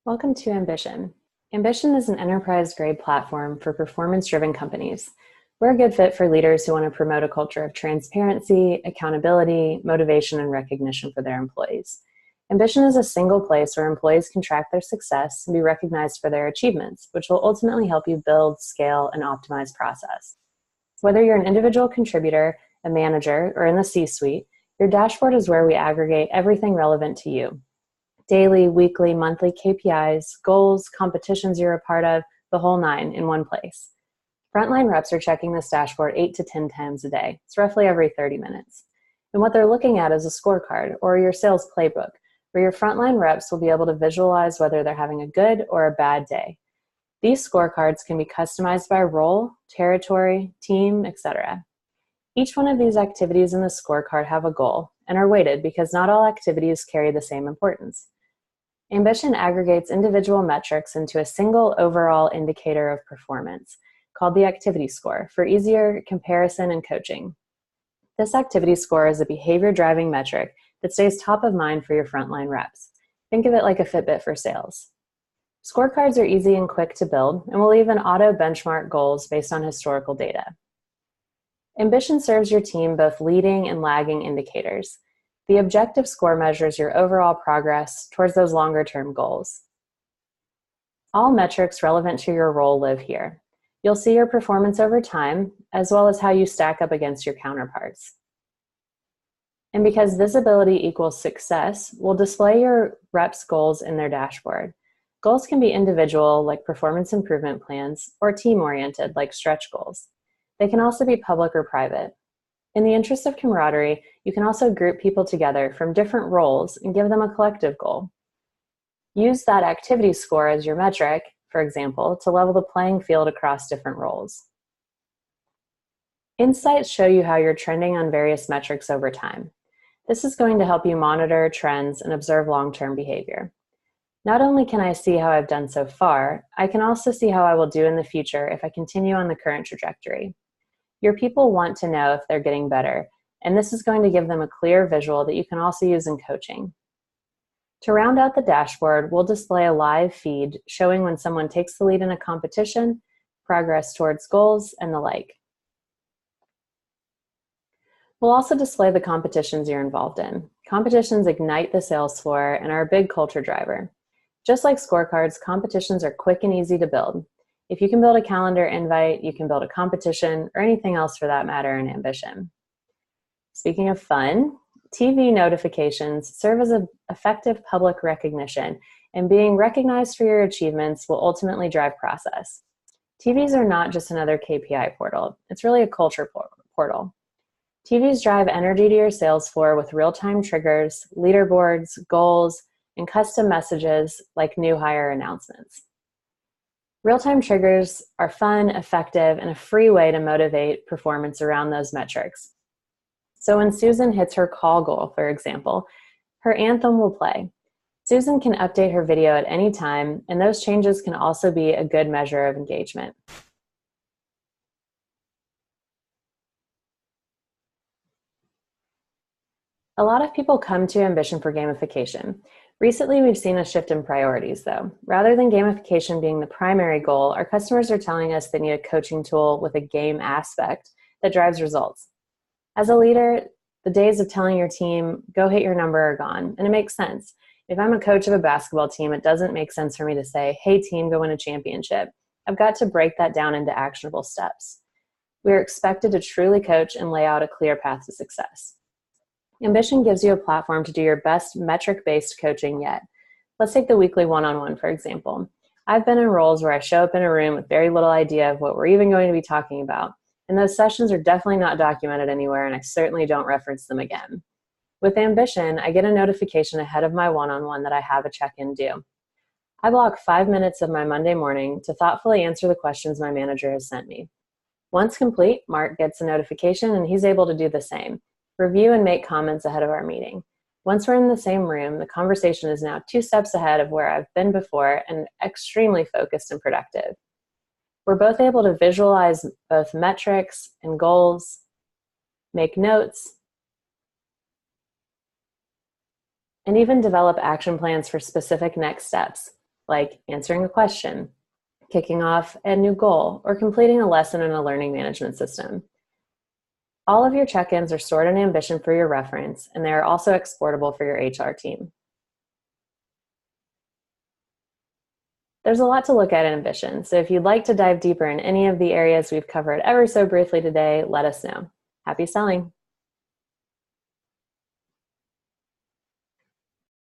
Welcome to Ambition. Ambition is an enterprise-grade platform for performance-driven companies. We're a good fit for leaders who want to promote a culture of transparency, accountability, motivation, and recognition for their employees. Ambition is a single place where employees can track their success and be recognized for their achievements, which will ultimately help you build, scale, and optimize process. Whether you're an individual contributor, a manager, or in the C-suite, your dashboard is where we aggregate everything relevant to you. Daily, weekly, monthly KPIs, goals, competitions you're a part of, the whole nine in one place. Frontline reps are checking this dashboard 8 to 10 times a day. It's roughly every 30 minutes. And what they're looking at is a scorecard or your sales playbook, where your frontline reps will be able to visualize whether they're having a good or a bad day. These scorecards can be customized by role, territory, team, etc. Each one of these activities in the scorecard have a goal and are weighted because not all activities carry the same importance. Ambition aggregates individual metrics into a single overall indicator of performance, called the activity score, for easier comparison and coaching. This activity score is a behavior-driving metric that stays top of mind for your frontline reps. Think of it like a Fitbit for sales. Scorecards are easy and quick to build, and will even auto-benchmark goals based on historical data. Ambition serves your team both leading and lagging indicators. The objective score measures your overall progress towards those longer-term goals. All metrics relevant to your role live here. You'll see your performance over time, as well as how you stack up against your counterparts. And because visibility equals success, we'll display your reps' goals in their dashboard. Goals can be individual, like performance improvement plans, or team-oriented, like stretch goals. They can also be public or private. In the interest of camaraderie, you can also group people together from different roles and give them a collective goal. Use that activity score as your metric, for example, to level the playing field across different roles. Insights show you how you're trending on various metrics over time. This is going to help you monitor trends and observe long-term behavior. Not only can I see how I've done so far, I can also see how I will do in the future if I continue on the current trajectory. Your people want to know if they're getting better, and this is going to give them a clear visual that you can also use in coaching. To round out the dashboard, we'll display a live feed showing when someone takes the lead in a competition, progress towards goals, and the like. We'll also display the competitions you're involved in. Competitions ignite the sales floor and are a big culture driver. Just like scorecards, competitions are quick and easy to build. If you can build a calendar invite, you can build a competition, or anything else for that matter in Ambition. Speaking of fun, TV notifications serve as an effective public recognition, and being recognized for your achievements will ultimately drive process. TVs are not just another KPI portal. It's really a culture portal. TVs drive energy to your sales floor with real-time triggers, leaderboards, goals, and custom messages like new hire announcements. Real-time triggers are fun, effective, and a free way to motivate performance around those metrics. So when Susan hits her call goal, for example, her anthem will play. Susan can update her video at any time, and those changes can also be a good measure of engagement. A lot of people come to Ambition for gamification. Recently, we've seen a shift in priorities, though. Rather than gamification being the primary goal, our customers are telling us they need a coaching tool with a game aspect that drives results. As a leader, the days of telling your team, go hit your number are gone, and it makes sense. If I'm a coach of a basketball team, it doesn't make sense for me to say, hey team, go win a championship. I've got to break that down into actionable steps. We are expected to truly coach and lay out a clear path to success. Ambition gives you a platform to do your best metric-based coaching yet. Let's take the weekly one-on-one, for example. I've been in roles where I show up in a room with very little idea of what we're even going to be talking about, and those sessions are definitely not documented anywhere, and I certainly don't reference them again. With Ambition, I get a notification ahead of my one-on-one that I have a check-in due. I block 5 minutes of my Monday morning to thoughtfully answer the questions my manager has sent me. Once complete, Mark gets a notification, and he's able to do the same. Review and make comments ahead of our meeting. Once we're in the same room, the conversation is now 2 steps ahead of where I've been before and extremely focused and productive. We're both able to visualize both metrics and goals, make notes, and even develop action plans for specific next steps. like answering a question, kicking off a new goal, or completing a lesson in a learning management system. All of your check-ins are stored in Ambition for your reference, and they are also exportable for your HR team. There's a lot to look at in Ambition, so if you'd like to dive deeper in any of the areas we've covered ever so briefly today, let us know. Happy selling!